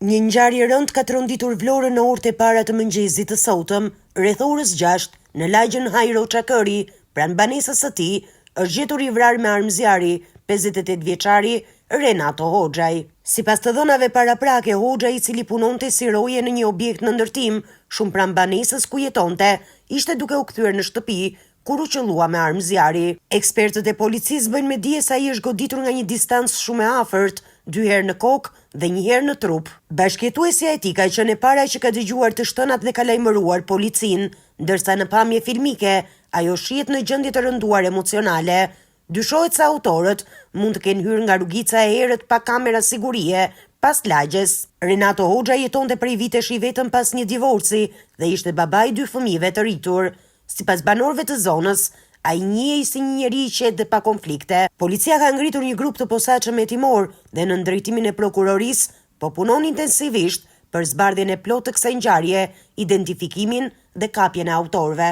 Një ngjarje e rëndë ka tronditur Vlorën në orët e para të mëngjesit të sotëm, rreth orës 6, në lagjen Hajro Çakëri, pranë banesës së tij, është gjetur i vrarë me armë zjarri 58 vjeçari Renato Hoxhaj. Sipas të dhënave paraprake, Hoxhaj, i cili punonte si roje në një objekt në ndërtim shumë pranë banesës ku jetonte, ishte duke u kthyer në shtëpi kur u qellua me armë zjarri. Ekspertët e policisë bëjnë me dije se ai është goditur nga një distancë shumë e afërt, 2 herë në kokë dhe 1 herë në trup. Bashkëjetuesja e tij ka qenë e para që ka dëgjuar të shtënat dhe ka lajmëruar policinë, ndërsa në pamje filmike ajo shihet në gjendje të rënduar emocionale. Dyshohet se autorët mund të kenë hyrë nga rrugica e errët pa kamera sigurie pas lagjes. Renato Hoxhaj jetonte prej vitesh i vetëm pas një divorci dhe ishte baba i 2 fëmijëve të rritur. Sipas banorëve të zonës, ai njihej si një njeri i qetë dhe pa konflikte. Policia ka ngritur një grup të posaçëm hetimor dhe në drejtimin e prokurorisë po punon intensivisht për zbardhjen e plotë të kësaj ngjarje, identifikimin dhe kapjen e autorëve.